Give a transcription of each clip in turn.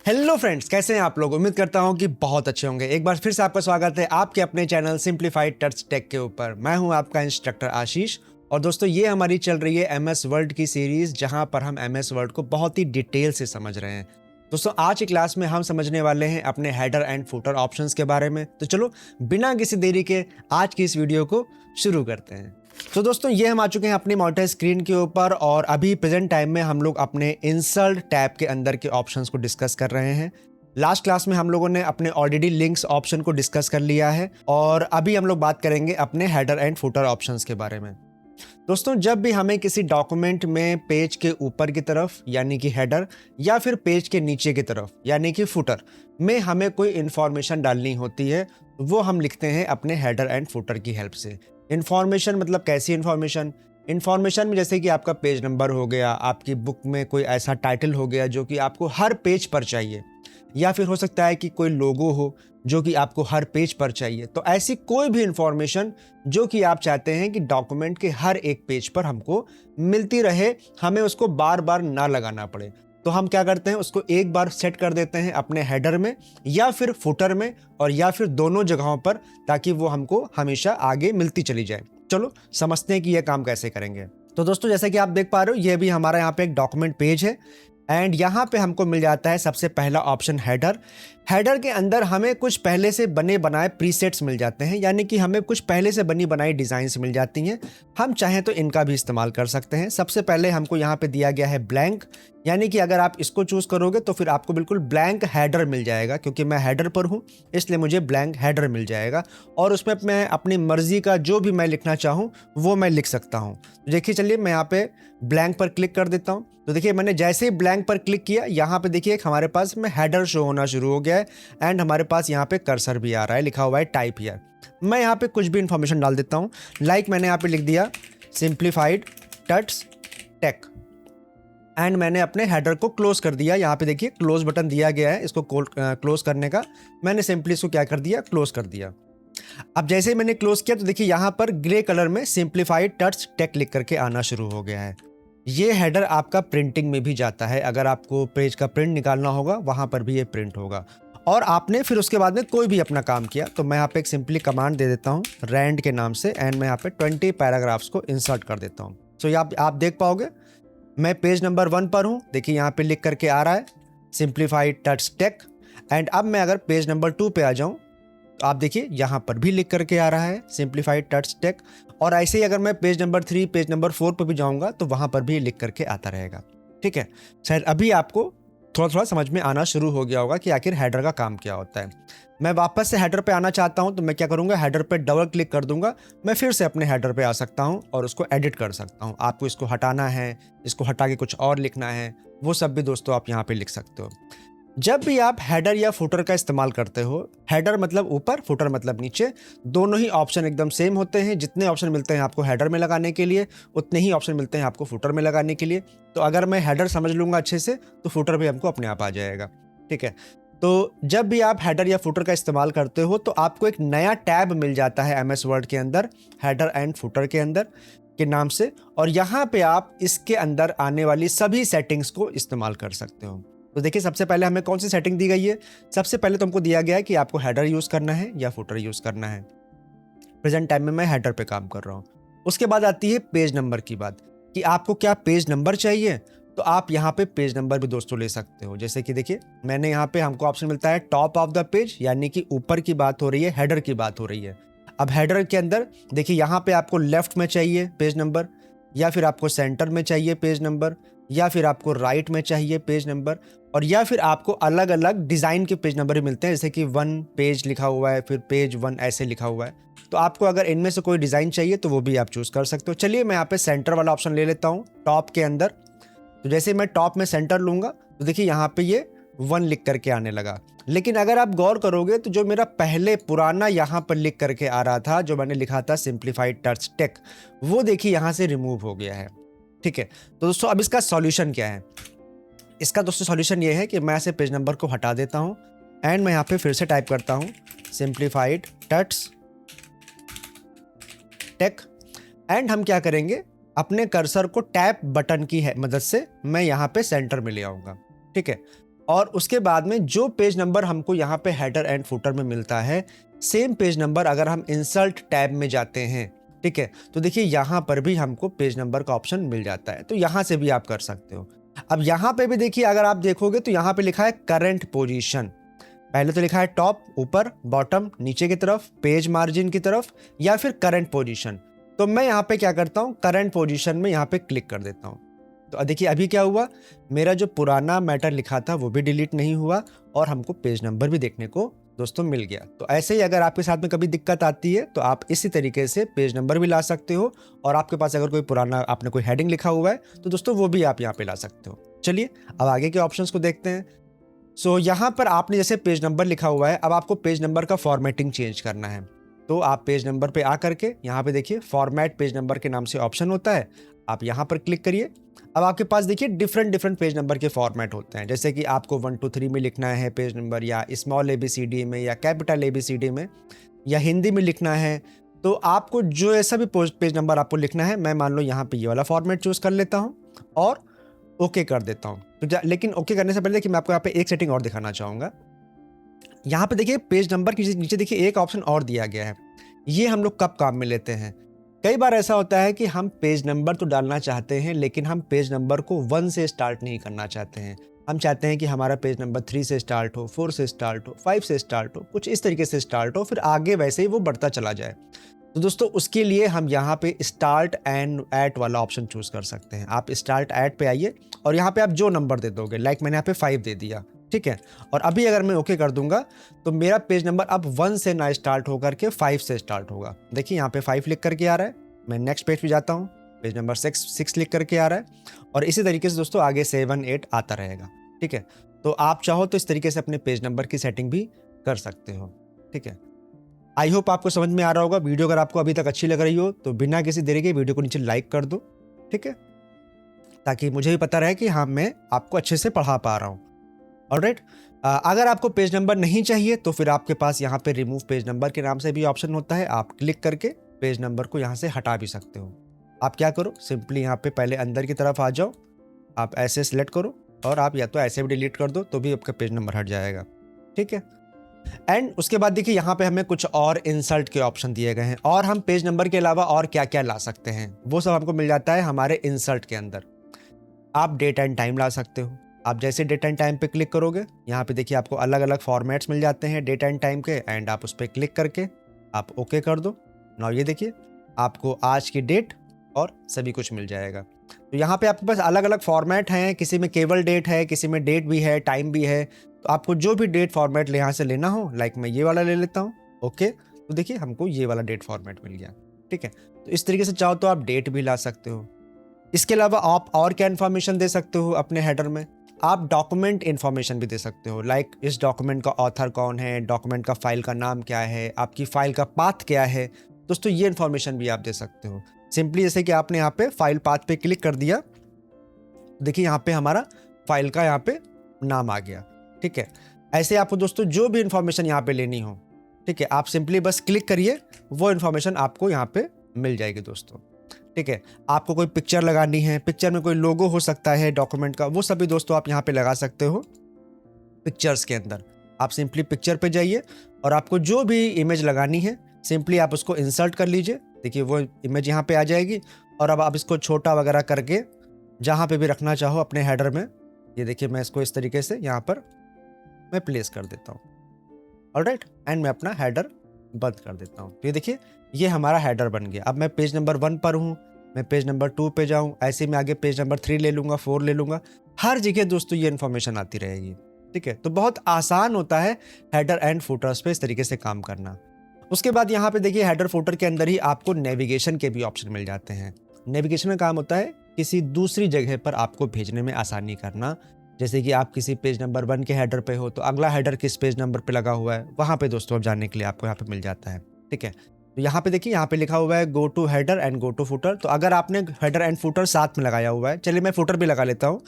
Hello friends, कैसे हैं आप लोग। उम्मीद करता हूं कि बहुत अच्छे होंगे। एक बार फिर से आपका स्वागत है आपके अपने चैनल सिंप्लीफाइड टच टेक के ऊपर। मैं हूं आपका इंस्ट्रक्टर आशीष और दोस्तों ये हमारी चल रही है एमएस वर्ड की सीरीज, जहां पर हम एमएस वर्ड को बहुत ही डिटेल से समझ रहे हैं। दोस्तों आज की क्लास में हम समझने वाले हैं अपने हेडर एंड फुटर ऑप्शंस के बारे में। तो चलो बिना किसी देरी के आज की इस वीडियो को शुरू करते हैं। तो दोस्तों ये हम आ चुके हैं अपनी मॉनिटर स्क्रीन के ऊपर और अभी प्रेजेंट टाइम में हम लोग अपने इंसर्ट टैब के अंदर के ऑप्शंस को डिस्कस कर रहे हैं। लास्ट क्लास में हम लोगों ने अपने ऑलरेडी लिंक्स ऑप्शन को डिस्कस कर लिया है और अभी हम लोग बात करेंगे अपने हेडर एंड फुटर ऑप्शंस के बारे में। दोस्तों जब भी हमें किसी डॉक्यूमेंट में पेज के ऊपर की तरफ यानी कि हेडर या फिर पेज के नीचे की तरफ यानी कि फुटर में हमें कोई इंफॉर्मेशन डालनी होती है, वो हम लिखते हैं अपने हेडर एंड फुटर की हेल्प से। इंफॉर्मेशन मतलब कैसी इंफॉर्मेशन? इंफॉर्मेशन में जैसे कि आपका पेज नंबर हो गया, आपकी बुक में कोई ऐसा टाइटल हो गया जो कि आपको हर पेज पर चाहिए, या फिर हो सकता है कि कोई लोगो हो जो कि आपको हर पेज पर चाहिए। तो ऐसी कोई भी इंफॉर्मेशन जो कि आप चाहते हैं कि डॉक्यूमेंट के हर एक पेज पर हमको मिलती रहे, हमें उसको बार बार ना लगाना पड़े, तो हम क्या करते हैं उसको एक बार सेट कर देते हैं अपने हेडर में या फिर फुटर में और या फिर दोनों जगहों पर, ताकि वो हमको हमेशा आगे मिलती चली जाए। चलो समझते हैं कि यह काम कैसे करेंगे। तो दोस्तों जैसे कि आप देख पा रहे हो, ये भी हमारा यहाँ पे एक डॉक्यूमेंट पेज है एंड यहाँ पे हमको मिल जाता है सबसे पहला ऑप्शन हेडर। हेडर के अंदर हमें कुछ पहले से बने बनाए प्रीसेट्स मिल जाते हैं, यानी कि हमें कुछ पहले से बनी बनाई डिज़ाइंस मिल जाती हैं। हम चाहें तो इनका भी इस्तेमाल कर सकते हैं। सबसे पहले हमको यहाँ पे दिया गया है ब्लैंक, यानी कि अगर आप इसको चूज करोगे तो फिर आपको बिल्कुल ब्लैंक हेडर मिल जाएगा। क्योंकि मैं हेडर पर हूँ इसलिए मुझे ब्लैंक हेडर मिल जाएगा और उसमें मैं अपनी मर्जी का जो भी मैं लिखना चाहूँ वो मैं लिख सकता हूँ। तो देखिए चलिए मैं यहाँ पे ब्लैंक पर क्लिक कर देता हूँ। तो देखिए मैंने जैसे ही ब्लैंक पर क्लिक किया, यहाँ पे देखिए हमारे पास में हेडर शो होना शुरू हो गया है एंड हमारे पास यहाँ पे कर्सर भी आ रहा है, लिखा हुआ है टाइप हियर। मैं यहाँ पे कुछ भी इंफॉर्मेशन डाल देता हूँ, लाइक मैंने यहाँ पे लिख दिया सिंप्लीफाइड टच टेक एंड मैंने अपने हेडर को क्लोज कर दिया। यहाँ पे देखिए क्लोज बटन दिया गया है, इसको क्लोज करने का मैंने सिंपली इसको क्या कर दिया, क्लोज कर दिया। अब जैसे ही मैंने क्लोज किया तो देखिए यहाँ पर ग्रे कलर में सिंप्लीफाइड टच टेक लिख करके आना शुरू हो गया है। ये हेडर आपका प्रिंटिंग में भी जाता है, अगर आपको पेज का प्रिंट निकालना होगा वहां पर भी ये प्रिंट होगा। और आपने फिर उसके बाद में कोई भी अपना काम किया तो मैं यहाँ पे एक सिंपली कमांड दे देता हूँ रैंड के नाम से एंड मैं यहाँ पे 20 पैराग्राफ्स को इंसर्ट कर देता हूँ। सो आप देख पाओगे मैं पेज नंबर 1 पर हूँ, देखिए यहाँ पे लिख करके आ रहा है सिंप्लीफाइड टच टेक एंड अब मैं अगर पेज नंबर 2 पे आ जाऊँ तो आप देखिए यहाँ पर भी लिख करके आ रहा है सिंप्लीफाइड टच टेक। और ऐसे ही अगर मैं पेज नंबर 3 पेज नंबर 4 पर भी जाऊँगा तो वहाँ पर भी लिख करके आता रहेगा। ठीक है, शायद अभी आपको थोड़ा थोड़ा समझ में आना शुरू हो गया होगा कि आखिर हेडर का काम क्या होता है। मैं वापस से हेडर पे आना चाहता हूं तो मैं क्या करूंगा, हेडर पे डबल क्लिक कर दूंगा, मैं फिर से अपने हेडर पे आ सकता हूं और उसको एडिट कर सकता हूं। आपको इसको हटाना है, इसको हटा के कुछ और लिखना है, वो सब भी दोस्तों आप यहाँ पे लिख सकते हो। जब भी आप हेडर या फुटर का इस्तेमाल करते हो, हेडर मतलब ऊपर, फुटर मतलब नीचे, दोनों ही ऑप्शन एकदम सेम होते हैं। जितने ऑप्शन मिलते हैं आपको हेडर में लगाने के लिए उतने ही ऑप्शन मिलते हैं आपको फुटर में लगाने के लिए। तो अगर मैं हेडर समझ लूंगा अच्छे से तो फुटर भी हमको अपने आप आ जाएगा। ठीक है, तो जब भी आप हेडर या फुटर का इस्तेमाल करते हो तो आपको एक नया टैब मिल जाता है एमएस वर्ड के अंदर, हेडर एंड फुटर के अंदर के नाम से, और यहाँ पे आप इसके अंदर आने वाली सभी सेटिंग्स को इस्तेमाल कर सकते हो। तो देखिए सबसे पहले हमें कौन सी सेटिंग दी गई है। सबसे पहले तो हमको दिया गया है कि आपको हेडर यूज करना है या फुटर यूज करना है। प्रेजेंट टाइम में मैं हेडर पे काम कर रहा हूँ। उसके बाद आती है पेज नंबर की बात, कि आपको क्या पेज नंबर चाहिए। तो आप यहाँ पे पेज नंबर भी दोस्तों ले सकते हो। जैसे कि देखिए मैंने यहाँ पे हमको ऑप्शन मिलता है टॉप ऑफ द पेज, यानी कि ऊपर की बात हो रही है, हेडर की बात हो रही है। अब हेडर के अंदर देखिए यहाँ पे आपको लेफ्ट में चाहिए पेज नंबर, या फिर आपको सेंटर में चाहिए पेज नंबर, या फिर आपको राइट में चाहिए पेज नंबर, और या फिर आपको अलग अलग डिज़ाइन के पेज नंबर भी मिलते हैं, जैसे कि 1 पेज लिखा हुआ है, फिर पेज 1 ऐसे लिखा हुआ है। तो आपको अगर इनमें से कोई डिज़ाइन चाहिए तो वो भी आप चूज़ कर सकते हो। चलिए मैं यहाँ पे सेंटर वाला ऑप्शन ले लेता हूँ टॉप के अंदर। तो जैसे मैं टॉप में सेंटर लूँगा तो देखिए यहाँ पे ये 1 लिख करके आने लगा। लेकिन अगर आप गौर करोगे तो जो मेरा पहले पुराना यहाँ पर लिख करके आ रहा था, जो मैंने लिखा था सिंप्लीफाइड टच टेक, वो देखिए यहाँ से रिमूव हो गया है। ठीक है, तो दोस्तों अब इसका सॉल्यूशन क्या है। इसका दोस्तों सॉल्यूशन ये है कि मैं ऐसे पेज नंबर को हटा देता हूँ एंड मैं यहाँ पे फिर से टाइप करता हूँ सिंप्लीफाइड टच टेक एंड हम क्या करेंगे, अपने कर्सर को टैप बटन की मदद से मैं यहाँ पे सेंटर में ले आऊँगा। ठीक है, और उसके बाद में जो पेज नंबर हमको यहाँ पे हेडर एंड फुटर में मिलता है, सेम पेज नंबर अगर हम इंसर्ट टैब में जाते हैं, ठीक है, तो देखिए यहाँ पर भी हमको पेज नंबर का ऑप्शन मिल जाता है। तो यहाँ से भी आप कर सकते हो। अब यहाँ पे भी देखिए, अगर आप देखोगे तो यहाँ पे लिखा है करंट पोजीशन। पहले तो लिखा है टॉप, ऊपर, बॉटम, नीचे की तरफ, पेज मार्जिन की तरफ, या फिर करंट पोजीशन। तो मैं यहाँ पे क्या करता हूँ, करंट पोजीशन में यहाँ पे क्लिक कर देता हूँ। तो देखिए अभी क्या हुआ, मेरा जो पुराना मैटर लिखा था वो भी डिलीट नहीं हुआ और हमको पेज नंबर भी देखने को दोस्तों मिल गया। तो ऐसे ही अगर आपके साथ में कभी दिक्कत आती है तो आप इसी तरीके से पेज नंबर भी ला सकते हो, और आपके पास अगर कोई पुराना आपने कोई हेडिंग लिखा हुआ है तो दोस्तों वो भी आप यहाँ पे ला सकते हो। चलिए अब आगे के ऑप्शंस को देखते हैं। सो यहाँ पर आपने जैसे पेज नंबर लिखा हुआ है, अब आपको पेज नंबर का फॉर्मेटिंग चेंज करना है। तो आप पेज नंबर पे आ करके यहाँ पे देखिए फॉर्मेट पेज नंबर के नाम से ऑप्शन होता है, आप यहाँ पर क्लिक करिए। अब आपके पास देखिए डिफरेंट पेज नंबर के फॉर्मेट होते हैं, जैसे कि आपको 1 2 3 में लिखना है पेज नंबर, या स्मॉल ABCD में, या कैपिटल ABCD में, या हिंदी में लिखना है। तो आपको जो ऐसा भी पेज नंबर आपको लिखना है, मैं मान लो यहाँ पे ये वाला फॉर्मेट चूज कर लेता हूँ और ओके कर देता हूँ। तो लेकिन ओके करने से पहले देखिए मैं आपको यहाँ पे एक सेटिंग और दिखाना चाहूँगा। यहाँ पे देखिए पेज नंबर के नीचे देखिए एक ऑप्शन और दिया गया है। ये हम लोग कब काम में लेते हैं, कई बार ऐसा होता है कि हम पेज नंबर तो डालना चाहते हैं लेकिन हम पेज नंबर को 1 से स्टार्ट नहीं करना चाहते हैं। हम चाहते हैं कि हमारा पेज नंबर 3 से स्टार्ट हो, 4 से स्टार्ट हो, 5 से स्टार्ट हो, कुछ इस तरीके से स्टार्ट हो, फिर आगे वैसे ही वो बढ़ता चला जाए। तो दोस्तों उसके लिए हम यहाँ पे स्टार्ट एंड एट वाला ऑप्शन चूज कर सकते हैं। आप स्टार्ट एट पे आइए और यहाँ पे आप जो नंबर दे दोगे, लाइक मैंने यहाँ पे 5 दे दिया, ठीक है। और अभी अगर मैं ओके कर दूंगा तो मेरा पेज नंबर अब 1 से ना स्टार्ट होकर के 5 से स्टार्ट होगा। देखिए यहाँ पे 5 लिख करके आ रहा है, मैं नेक्स्ट पेज पे जाता हूँ, पेज नंबर 6 लिख करके आ रहा है, और इसी तरीके से दोस्तों आगे 7 8 आता रहेगा, ठीक है। तो आप चाहो तो इस तरीके से अपने पेज नंबर की सेटिंग भी कर सकते हो, ठीक है। आई होप आपको समझ में आ रहा होगा। वीडियो अगर आपको अभी तक अच्छी लग रही हो तो बिना किसी देरी के वीडियो को नीचे लाइक कर दो, ठीक है, ताकि मुझे भी पता रहे कि हाँ मैं आपको अच्छे से पढ़ा पा रहा हूँ। ऑलराइट, अगर आपको पेज नंबर नहीं चाहिए तो फिर आपके पास यहाँ पे रिमूव पेज नंबर के नाम से भी ऑप्शन होता है। आप क्लिक करके पेज नंबर को यहाँ से हटा भी सकते हो। आप क्या करो, सिंपली यहाँ पे पहले अंदर की तरफ आ जाओ, आप ऐसे सिलेक्ट करो, और आप या तो ऐसे भी डिलीट कर दो तो भी आपका पेज नंबर हट जाएगा, ठीक है। एंड उसके बाद देखिए यहाँ पे हमें कुछ और इंसर्ट के ऑप्शन दिए गए हैं, और हम पेज नंबर के अलावा और क्या क्या ला सकते हैं वो सब हमको मिल जाता है हमारे इंसर्ट के अंदर। आप डेट एंड टाइम ला सकते हो। आप जैसे डेट एंड टाइम पे क्लिक करोगे, यहाँ पे देखिए आपको अलग अलग फॉर्मेट्स मिल जाते हैं डेट एंड टाइम के, एंड आप उस पर क्लिक करके आप ओके कर दो। नाउ ये देखिए आपको आज की डेट और सभी कुछ मिल जाएगा। तो यहाँ पे आपके पास अलग अलग फॉर्मेट हैं, किसी में केवल डेट है, किसी में डेट भी है, टाइम भी है। तो आपको जो भी डेट फॉर्मेट यहाँ से लेना हो, लाइक मैं ये वाला ले लेता हूँ, ओके। तो देखिए हमको ये वाला डेट फॉर्मेट मिल गया, ठीक है। तो इस तरीके से चाहो तो आप डेट भी ला सकते हो। इसके अलावा आप और क्या इन्फॉर्मेशन दे सकते हो अपने हेडर में, आप डॉक्यूमेंट इन्फॉर्मेशन भी दे सकते हो, लाइक इस डॉक्यूमेंट का ऑथर कौन है, डॉक्यूमेंट का फाइल का नाम क्या है, आपकी फाइल का पाथ क्या है। दोस्तों ये इन्फॉर्मेशन भी आप दे सकते हो। सिंपली जैसे कि आपने यहाँ पे फाइल पाथ पे क्लिक कर दिया, देखिए यहाँ पे हमारा फाइल का यहाँ पे नाम आ गया, ठीक है। ऐसे आपको दोस्तों जो भी इन्फॉर्मेशन यहाँ पे लेनी हो, ठीक है, आप सिंपली बस क्लिक करिए, वो इन्फॉर्मेशन आपको यहाँ पे मिल जाएगी दोस्तों, ठीक है। आपको कोई पिक्चर लगानी है, पिक्चर में कोई लोगो हो सकता है डॉक्यूमेंट का, वो सभी दोस्तों आप यहाँ पे लगा सकते हो। पिक्चर्स के अंदर आप सिंपली पिक्चर पे जाइए और आपको जो भी इमेज लगानी है सिंपली आप उसको इंसर्ट कर लीजिए। देखिए वो इमेज यहाँ पे आ जाएगी, और अब आप इसको छोटा वगैरह करके जहाँ पे भी रखना चाहो अपने हेडर में, ये देखिए मैं इसको इस तरीके से यहाँ पर मैं प्लेस कर देता हूँ, ऑलराइट। एंड मैं अपना हेडर बंद कर देता हूँ। तो ये देखिए ये हमारा हेडर बन गया। अब मैं पेज नंबर 1 पर हूँ, मैं पेज नंबर 2 पे जाऊँ, ऐसे में आगे पेज नंबर 3 ले लूँगा, 4 ले लूँगा, हर जगह दोस्तों ये इन्फॉर्मेशन आती रहेगी, ठीक है। तो बहुत आसान होता है हेडर एंड फुटर्स पे इस तरीके से काम करना। उसके बाद यहाँ पे देखिए हेडर फुटर के अंदर ही आपको नेविगेशन के भी ऑप्शन मिल जाते हैं। नेविगेशन का काम होता है किसी दूसरी जगह पर आपको भेजने में आसानी करना। जैसे कि आप किसी पेज नंबर 1 के हेडर पे हो तो अगला हेडर किस पेज नंबर पे लगा हुआ है, वहाँ पे दोस्तों अब जानने के लिए आपको यहाँ पे मिल जाता है, ठीक है। तो यहाँ पे देखिए यहाँ पे लिखा हुआ है go to header and go to footer. तो अगर आपने हेडर एंड फुटर साथ में लगाया हुआ है, चलिए मैं फुटर भी लगा लेता हूँ,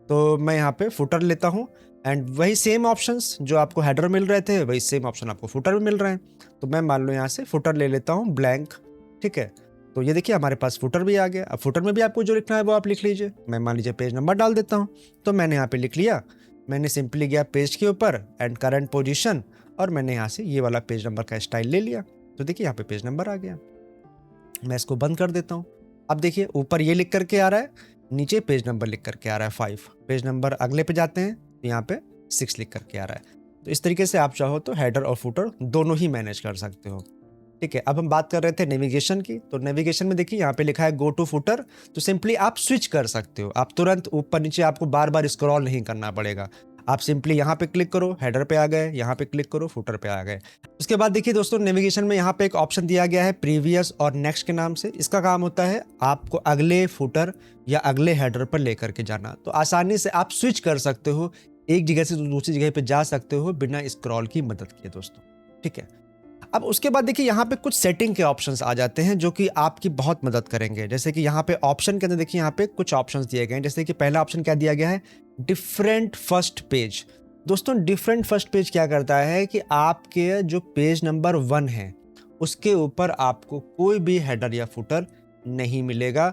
तो मैं यहाँ पे फुटर लेता हूँ, एंड वही सेम ऑप्शंस जो आपको हेडर मिल रहे थे वही सेम ऑप्शन आपको फुटर में मिल रहे हैं। तो मैं मान लो यहाँ से फुटर ले लेता हूँ ब्लैंक, ठीक है। तो ये देखिए हमारे पास फुटर भी आ गया। अब फुटर में भी आपको जो लिखना है वो आप लिख लीजिए। मैं मान लीजिए पेज नंबर डाल देता हूँ, तो मैंने यहाँ पे लिख लिया मैंने सिंपली गया पेज के ऊपर एंड करंट पोजीशन, और मैंने यहाँ से ये वाला पेज नंबर का स्टाइल ले लिया। तो देखिए यहाँ पे पेज नंबर आ गया। मैं इसको बंद कर देता हूँ। अब देखिए ऊपर ये लिख करके आ रहा है, नीचे पेज नंबर लिख करके आ रहा है 5। पेज नंबर अगले पे जाते हैं तो यहाँ पे 6 लिख करके आ रहा है। तो इस तरीके से आप चाहो तो हेडर और फुटर दोनों ही मैनेज कर सकते हो। ठीक है, अब हम बात कर रहे थे नेविगेशन की। तो नेविगेशन में देखिए यहाँ पे लिखा है गो टू फुटर, तो सिंपली आप स्विच कर सकते हो। आप तुरंत ऊपर नीचे आपको बार बार स्क्रॉल नहीं करना पड़ेगा। आप सिंपली यहाँ पे क्लिक करो, हेडर पे आ गए, यहाँ पे क्लिक करो, फुटर पे आ गए। उसके बाद देखिए दोस्तों, नेविगेशन में यहाँ पे एक ऑप्शन दिया गया है प्रीवियस और नेक्स्ट के नाम से। इसका काम होता है आपको अगले फुटर या अगले हेडर पर लेकर के जाना। तो आसानी से आप स्विच कर सकते हो, एक जगह से दूसरी जगह पे जा सकते हो बिना स्क्रॉल की मदद किए दोस्तों। ठीक है, अब उसके बाद देखिए यहाँ पे कुछ सेटिंग के ऑप्शंस आ जाते हैं जो कि आपकी बहुत मदद करेंगे। जैसे कि यहाँ पे ऑप्शन के अंदर देखिए यहाँ पे कुछ ऑप्शंस दिए गए हैं। जैसे कि पहला ऑप्शन क्या दिया गया है, डिफरेंट फर्स्ट पेज। दोस्तों डिफरेंट फर्स्ट पेज क्या करता है कि आपके जो पेज नंबर 1 है उसके ऊपर आपको कोई भी हेडर या फुटर नहीं मिलेगा।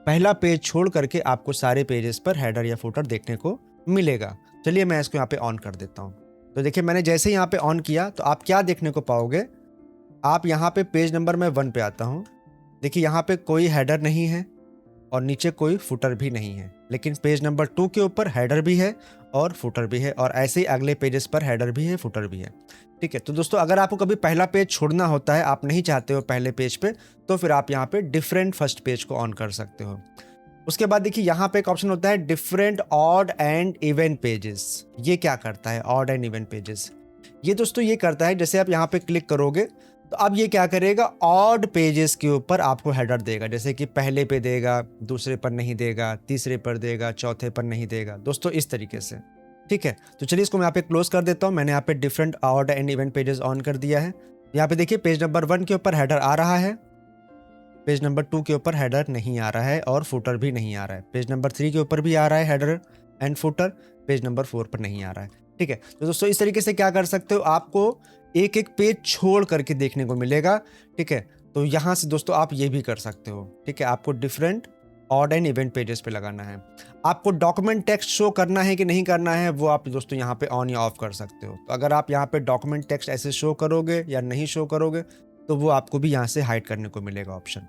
पहला पेज छोड़ करके आपको सारे पेजेस पर हेडर या फुटर देखने को मिलेगा। चलिए मैं इसको यहाँ पे ऑन कर देता हूँ। तो देखिए मैंने जैसे ही यहाँ पे ऑन किया तो आप क्या देखने को पाओगे, आप यहाँ पे पेज नंबर में 1 पे आता हूँ। देखिए यहाँ पे कोई हेडर नहीं है और नीचे कोई फुटर भी नहीं है, लेकिन पेज नंबर 2 के ऊपर हेडर भी है और फुटर भी है, और ऐसे ही अगले पेजेस पर हेडर भी है, फुटर भी है। ठीक है, तो दोस्तों अगर आपको कभी पहला पेज छोड़ना होता है, आप नहीं चाहते हो पहले पेज पे, तो फिर आप यहाँ पे डिफरेंट फर्स्ट पेज को ऑन कर सकते हो। उसके बाद देखिए यहाँ पे एक ऑप्शन होता है different odd and even pages. ये क्या करता है ऑड एंड इवन पेजेस? ये दोस्तों ये करता है, जैसे आप यहाँ पे क्लिक करोगे तो अब ये क्या करेगा, ऑड पेजेस के ऊपर आपको हेडर देगा। जैसे कि पहले पे देगा, दूसरे पर नहीं देगा, तीसरे पर देगा, चौथे पर नहीं देगा दोस्तों, इस तरीके से। ठीक है, तो चलिए इसको मैं यहाँ पे क्लोज कर देता हूँ। मैंने यहाँ पे different odd and even pages on कर दिया है। यहाँ पे देखिए पेज नंबर 1 के ऊपर हेडर आ रहा है, पेज नंबर 2 के ऊपर हेडर नहीं आ रहा है और फुटर भी नहीं आ रहा है। पेज नंबर 3 के ऊपर भी आ रहा है header and footer, page number 4 पर नहीं आ रहा है। ठीक है, तो दोस्तों इस तरीके से क्या कर सकते हो, आपको एक एक पेज छोड़ करके देखने को मिलेगा। ठीक है, तो यहाँ से दोस्तों आप ये भी कर सकते हो। ठीक है, आपको different odd and event pages पे लगाना है। आपको डॉक्यूमेंट टेक्स्ट शो करना है कि नहीं करना है, वो आप दोस्तों यहाँ पे ऑन या ऑफ कर सकते हो। तो अगर आप यहाँ पे डॉक्यूमेंट टेक्स्ट ऐसे शो करोगे या नहीं शो करोगे तो वो आपको भी यहाँ से हाइड करने को मिलेगा ऑप्शन।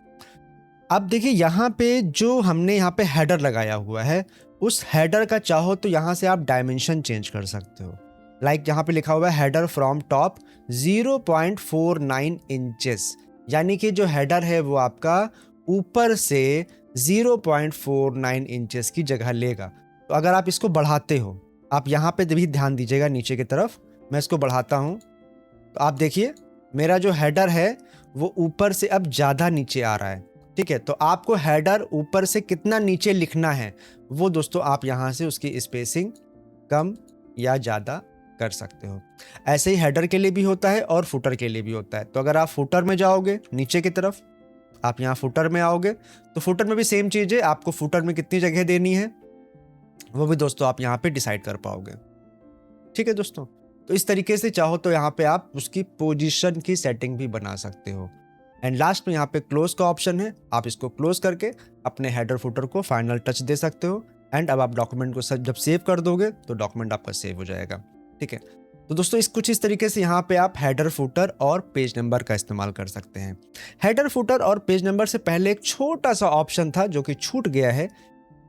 अब देखिए यहाँ पे जो हमने यहाँ पे हेडर लगाया हुआ है, उस हेडर का चाहो तो यहाँ से आप डायमेंशन चेंज कर सकते हो। लाइक यहाँ पे लिखा हुआ है हेडर फ्रॉम टॉप 0.49 इंचेस, यानी कि जो हेडर है वो आपका ऊपर से 0.49 इंचेस की जगह लेगा। तो अगर आप इसको बढ़ाते हो, आप यहाँ पे भी ध्यान दीजिएगा नीचे की तरफ, मैं इसको बढ़ाता हूँ तो आप देखिए मेरा जो हेडर है वो ऊपर से अब ज़्यादा नीचे आ रहा है। ठीक है, तो आपको हेडर ऊपर से कितना नीचे लिखना है वो दोस्तों आप यहाँ से उसकी स्पेसिंग कम या ज़्यादा कर सकते हो। ऐसे ही हेडर के लिए भी होता है और फुटर के लिए भी होता है। तो अगर आप फुटर में जाओगे नीचे की तरफ, आप यहाँ फुटर में आओगे तो फुटर में भी सेम चीज़ है, आपको फुटर में कितनी जगह देनी है वो भी दोस्तों आप यहाँ पे डिसाइड कर पाओगे। ठीक है दोस्तों, तो इस तरीके से चाहो तो यहाँ पे आप उसकी पोजीशन की सेटिंग भी बना सकते हो। एंड लास्ट में यहाँ पे क्लोज का ऑप्शन है, आप इसको क्लोज करके अपने हेडर फुटर को फाइनल टच दे सकते हो। एंड अब आप डॉक्यूमेंट को जब सेव कर दोगे तो डॉक्यूमेंट आपका सेव हो जाएगा। ठीक है, तो दोस्तों कुछ इस तरीके से यहाँ पे आप हेडर फुटर और पेज नंबर का इस्तेमाल कर सकते हैं। हेडर फुटर और पेज नंबर से पहले एक छोटा सा ऑप्शन था जो कि छूट गया है,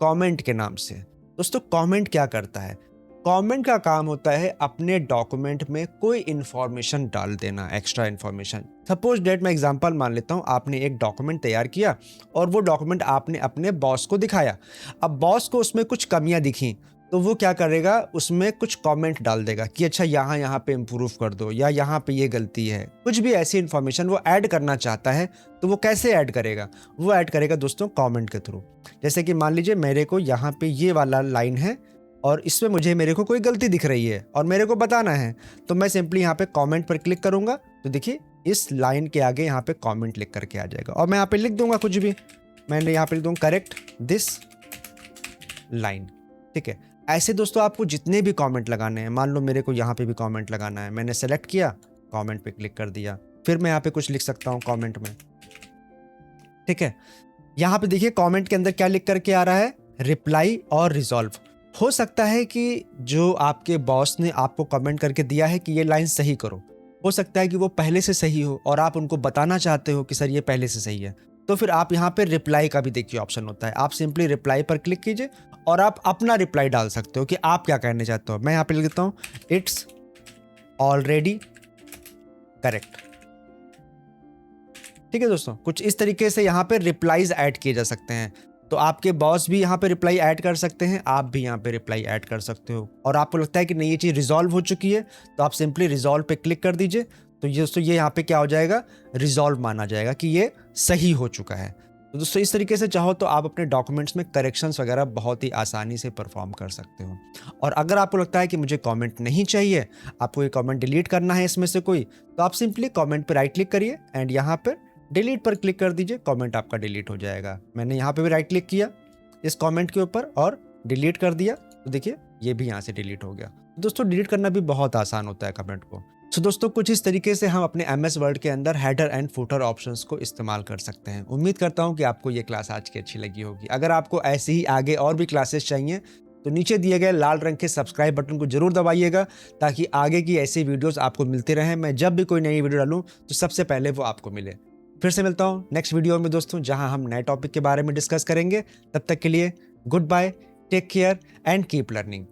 कमेंट के नाम से। दोस्तों कमेंट क्या करता है, कमेंट का काम होता है अपने डॉक्यूमेंट में कोई इंफॉर्मेशन डाल देना, एक्स्ट्रा इंफॉर्मेशन। सपोज डेट मैं एग्जांपल मान लेता हूँ, आपने एक डॉक्यूमेंट तैयार किया और वो डॉक्यूमेंट आपने अपने बॉस को दिखाया। अब बॉस को उसमें कुछ कमियां दिखी तो वो क्या करेगा, उसमें कुछ कमेंट डाल देगा कि अच्छा यहाँ पे इम्प्रूव कर दो या यहाँ पे ये गलती है। कुछ भी ऐसी इन्फॉर्मेशन वो ऐड करना चाहता है तो वो कैसे ऐड करेगा, वो ऐड करेगा दोस्तों कमेंट के थ्रू। जैसे कि मान लीजिए मेरे को यहाँ पे ये वाला लाइन है और इसमें मेरे को कोई गलती दिख रही है और मेरे को बताना है, तो मैं सिंपली यहाँ पे कमेंट पर क्लिक करूंगा तो देखिए इस लाइन के आगे यहाँ पे कमेंट लिख करके आ जाएगा और मैं यहाँ पे लिख दूंगा कुछ भी, मैंने यहाँ पे लिख दूंगा करेक्ट दिस लाइन। ठीक है, ऐसे दोस्तों आपको जितने भी कमेंट लगाने हैं, मान लो मेरे को यहाँ पे भी कमेंट लगाना है, मैंने सेलेक्ट किया, कमेंट पे क्लिक कर दिया, फिर मैं यहाँ पे कुछ लिख सकता हूँ कमेंट में। ठीक है, यहाँ पे देखिए कमेंट के अंदर क्या लिख करके आ रहा है, रिप्लाई और रिजॉल्व। हो सकता है कि जो आपके बॉस ने आपको कमेंट करके दिया है कि ये लाइन सही करो, हो सकता है कि वो पहले से सही हो और आप उनको बताना चाहते हो कि सर ये पहले से सही है। तो फिर आप यहाँ पे रिप्लाई का भी देखिए ऑप्शन होता है, आप सिंपली रिप्लाई पर क्लिक कीजिए और आप अपना रिप्लाई डाल सकते हो कि आप क्या कहना चाहते हो। मैं यहाँ पे लिख देता हूँ इट्स ऑलरेडी करेक्ट। ठीक है दोस्तों, कुछ इस तरीके से यहाँ पे रिप्लाईज ऐड किए जा सकते हैं। तो आपके बॉस भी यहाँ पे रिप्लाई ऐड कर सकते हैं, आप भी यहाँ पे रिप्लाई ऐड कर सकते हो। और आपको लगता है कि नहीं ये चीज़ रिजॉल्व हो चुकी है, तो आप सिंपली रिजॉल्व पे क्लिक कर दीजिए। तो ये दोस्तों ये यहाँ पे क्या हो जाएगा, रिजॉल्व माना जाएगा कि ये सही हो चुका है। तो दोस्तों इस तरीके से चाहो तो आप अपने डॉक्यूमेंट्स में करेक्शंस वगैरह बहुत ही आसानी से परफॉर्म कर सकते हो। और अगर आपको लगता है कि मुझे कमेंट नहीं चाहिए, आपको ये कमेंट डिलीट करना है इसमें से कोई, तो आप सिंपली कमेंट पर राइट क्लिक करिए एंड यहाँ पर डिलीट पर क्लिक कर दीजिए, कमेंट आपका डिलीट हो जाएगा। मैंने यहाँ पे भी राइट क्लिक किया इस कमेंट के ऊपर और डिलीट कर दिया, तो देखिए ये भी यहाँ से डिलीट हो गया। दोस्तों डिलीट करना भी बहुत आसान होता है कमेंट को। सो दोस्तों कुछ इस तरीके से हम अपने MS वर्ड के अंदर हेडर एंड फुटर ऑप्शंस को इस्तेमाल कर सकते हैं। उम्मीद करता हूँ कि आपको ये क्लास आज की अच्छी लगी होगी। अगर आपको ऐसे ही आगे और भी क्लासेस चाहिए तो नीचे दिए गए लाल रंग के सब्सक्राइब बटन को जरूर दबाइएगा, ताकि आगे की ऐसी वीडियोस आपको मिलती रहें। मैं जब भी कोई नई वीडियो डालूं तो सबसे पहले वो आपको मिले। फिर से मिलता हूँ नेक्स्ट वीडियो में दोस्तों, जहां हम नए टॉपिक के बारे में डिस्कस करेंगे। तब तक के लिए good bye, take care and keep learning.